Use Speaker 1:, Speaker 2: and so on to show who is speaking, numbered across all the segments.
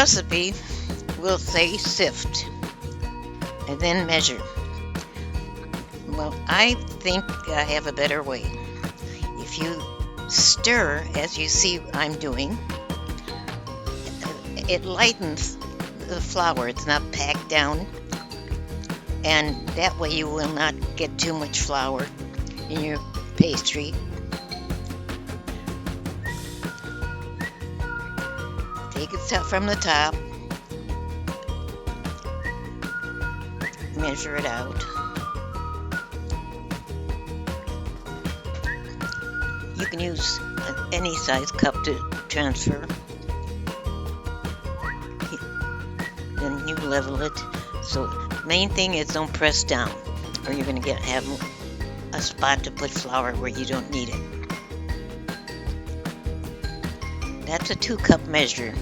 Speaker 1: recipe will say sift and then measure. Well, I think I have a better way. If you stir, as you see I'm doing, it lightens the flour. It's not packed down, and that way you will not get too much flour in your pastry. Take it from the top, measure it out. You can use any size cup to transfer. Then you level it. So main thing is don't press down, or you're going to have a spot to put flour where you don't need it. That's a 2-cup measure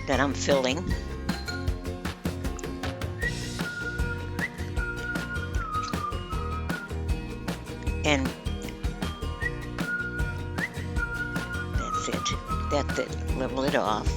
Speaker 1: that I'm filling. And that's it. That's it. Level it off.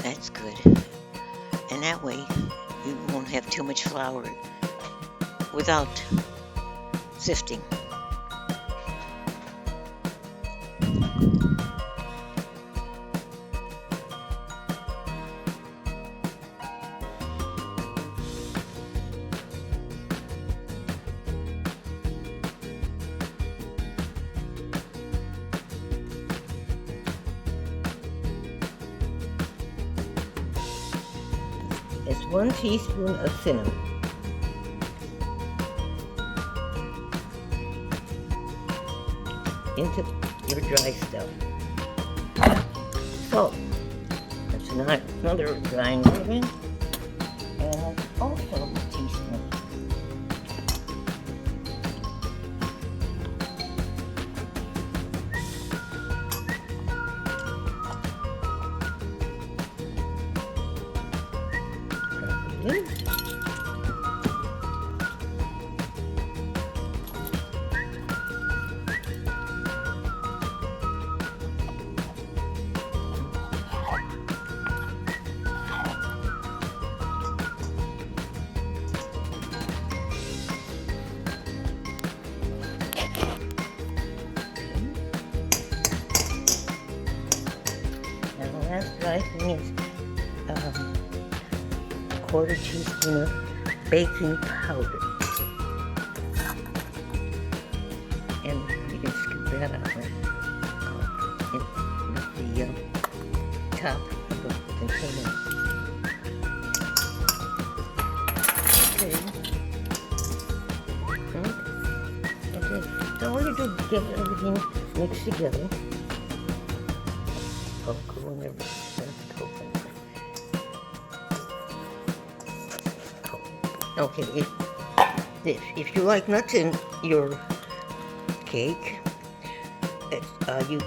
Speaker 1: That's good. And that way you won't have too much flour without sifting. It's 1 teaspoon of cinnamon. Into your dry stuff. Salt. That's another dry ingredient. And also a teaspoon. Last dry thing is a 1/4 teaspoon of baking powder. And you can scoop that out with the top of the container. Okay. So all you do is get everything mixed together. Okay, if you like nuts in your cake, you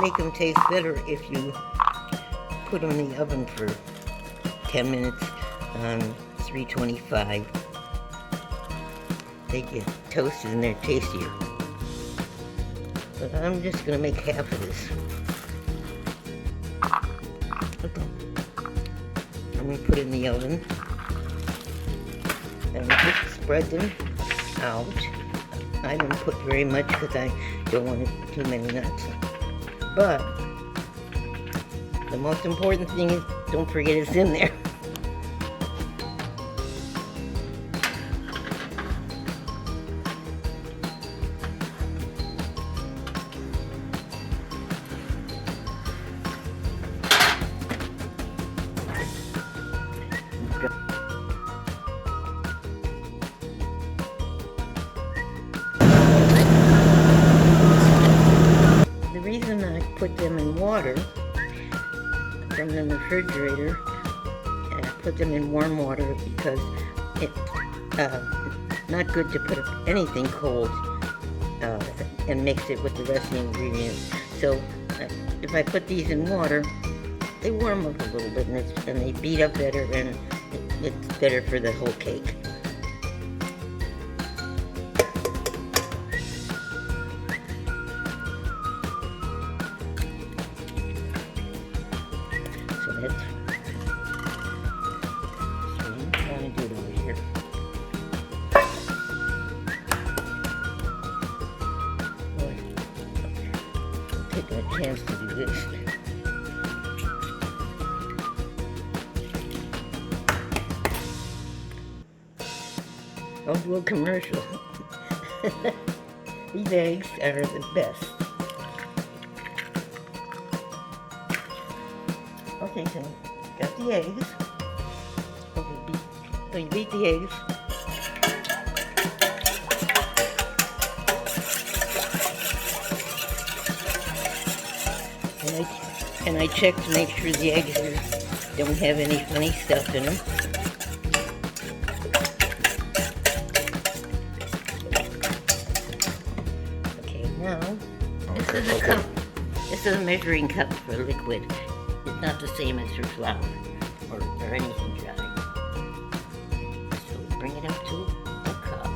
Speaker 1: make them taste better if you put them in the oven for 10 minutes on 325. They get toasted and they're tastier. But I'm just going to make half of this. I'm going to put it in the oven. And just spread them out. I didn't put very much because I don't want too many nuts. But the most important thing is don't forget it's in there. The reason I put them in water from the refrigerator, and I put them in warm water because it's not good to put anything cold and mix it with the rest of the ingredients. So if I put these in water, they warm up a little bit, and they beat up better, and it's better for the whole cake. So that's what I'm trying to do over here. I'll take a chance to do this. I'll do a commercial. These eggs are the best. Okay, so got the eggs. Okay, so you beat the eggs. And I check to make sure the eggs don't have any funny stuff in them. Now, this is a cup. This is a measuring cup for liquid. It's not the same as for flour or anything dry. So bring it up to a cup.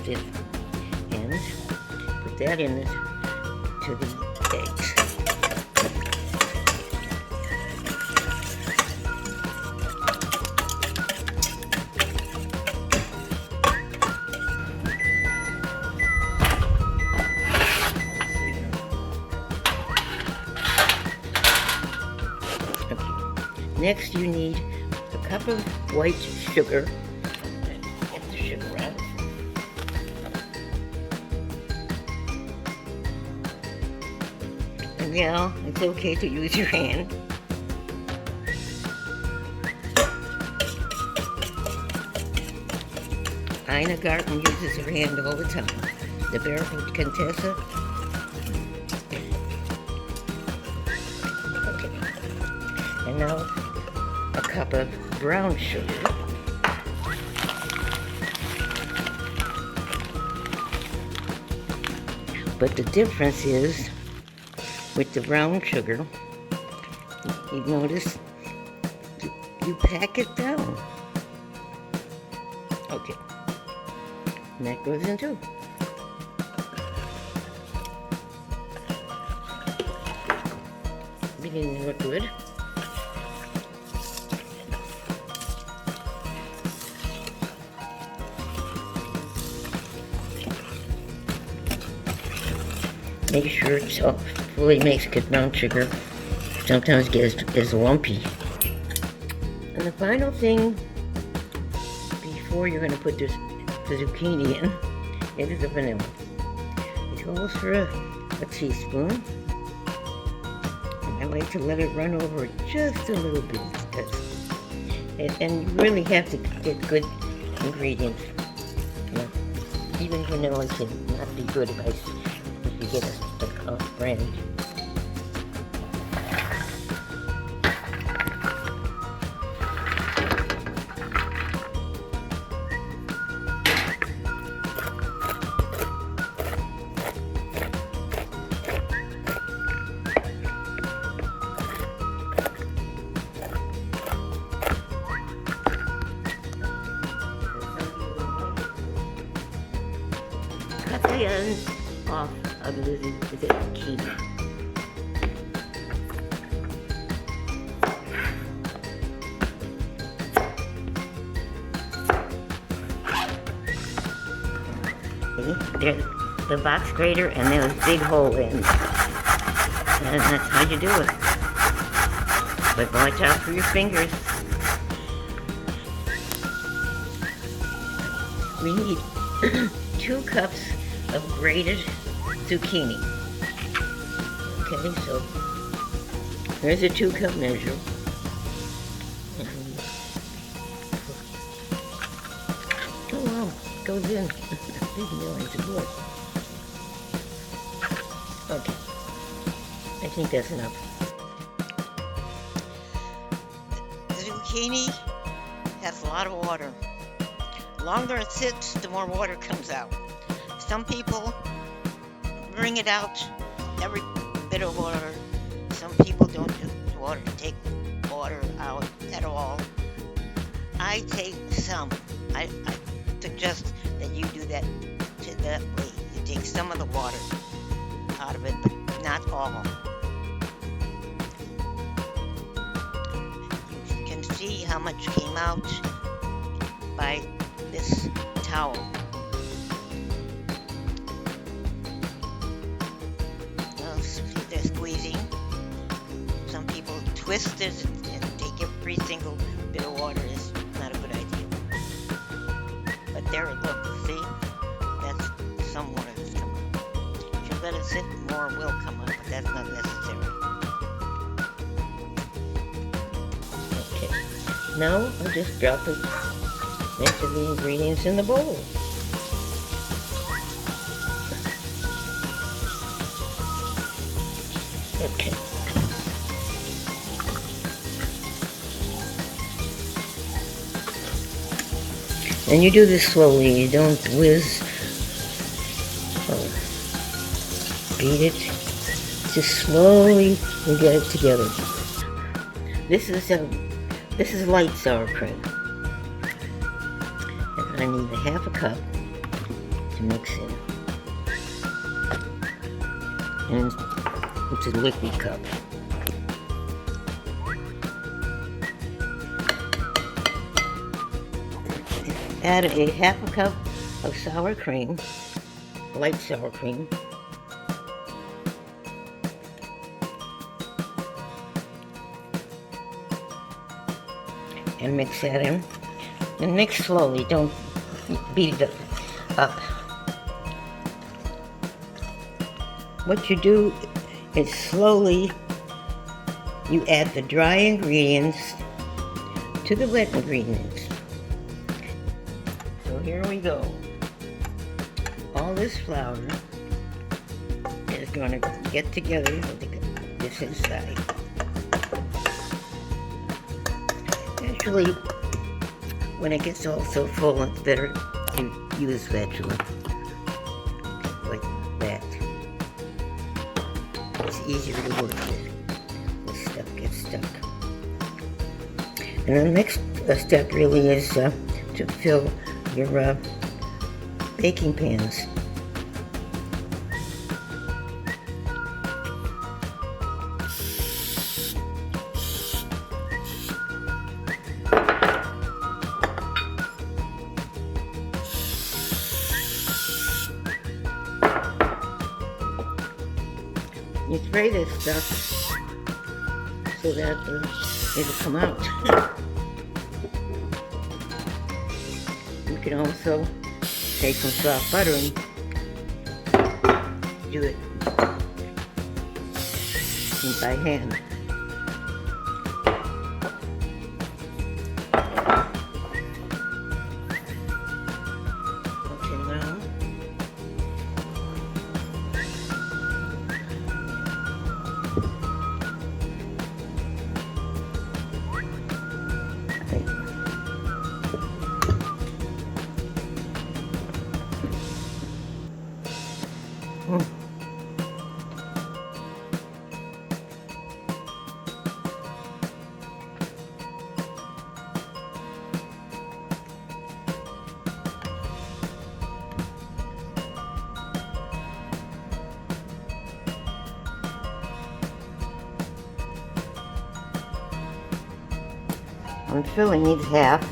Speaker 1: This, and put that in it to the eggs. Okay. Next, you need a cup of white sugar. Get the sugar out. Yeah, it's okay to use your hand. Ina Garten uses her hand all the time. The Barefoot Contessa. Okay. And now a cup of brown sugar. But the difference is, with the brown sugar, you notice you pack it down. Okay, and that goes in too. Beginning to look good. Make sure it's all fully mixed, because brown sugar sometimes gets lumpy. And the final thing before you're going to put the zucchini in is the vanilla. It calls for a teaspoon. And I like to let it run over just a little bit. And you really have to get good ingredients. You know, even vanilla can not be good if you get a brand. Cut the ends off of the zucchini. There's the box grater and those big hole ends. And that's how you do it. But watch out for your fingers. We need 2 cups of grated zucchini. Okay, so there's a 2-cup measure. Oh wow, goes in. Big millions of wood. Okay, I think that's enough. The zucchini has a lot of water. The longer it sits, the more water comes out. Some people bring it out every bit of water. Some people don't take water out at all. I take some. I suggest that you do that way. You take some of the water out of it, but not all. You can see how much came out by this towel. They're squeezing. Some people twist it and take every single bit of water. Is not a good idea. But there, look, see? That's some water that's coming up. If you let it sit, more will come up, but that's not necessary. Okay. Now I'll just drop it into the ingredients in the bowl. Okay. And you do this slowly, you don't whiz or beat it. Just slowly you get it together. This is light sour cream. And I need a half a cup to mix in. And it's a liquid cup. Add a half a cup of sour cream, light sour cream. And mix that in. And mix slowly, don't beat it up. What you do is slowly you add the dry ingredients to the wet ingredients. So here we go. All this flour is going to get together with this inside. Actually, when it gets all so full, it's better to use spatula like that. It's easier to work with. This stuff gets stuck. And the next step really is to fill your baking pans. You spray this stuff so that it'll come out. You can also take some soft butter and do it by hand. Okay, now I'm filling these half.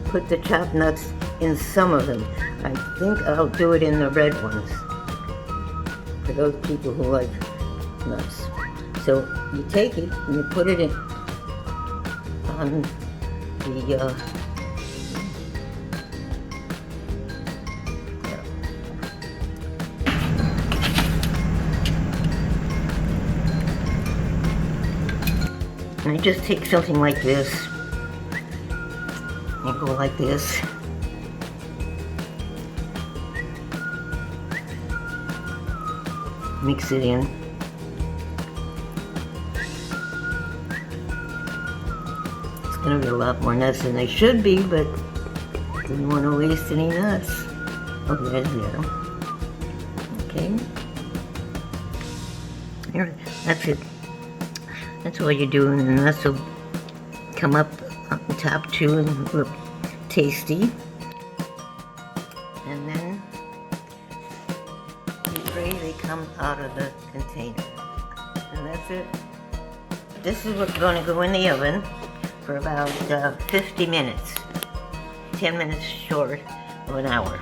Speaker 1: put the chopped nuts in some of them. I think I'll do it in the red ones, for those people who like nuts. So you take it and you put it in on the and I just take something like this and go like this. Mix it in. It's gonna be a lot more nuts than they should be, but didn't want to waste any nuts. Oh, there's there. Okay. Here, that's it. That's all you're doing, and the nuts will come up on top too and look tasty. And then you pray they come out of the container. And that's it. This is what's going to go in the oven for about 50 minutes. 10 minutes short of an hour.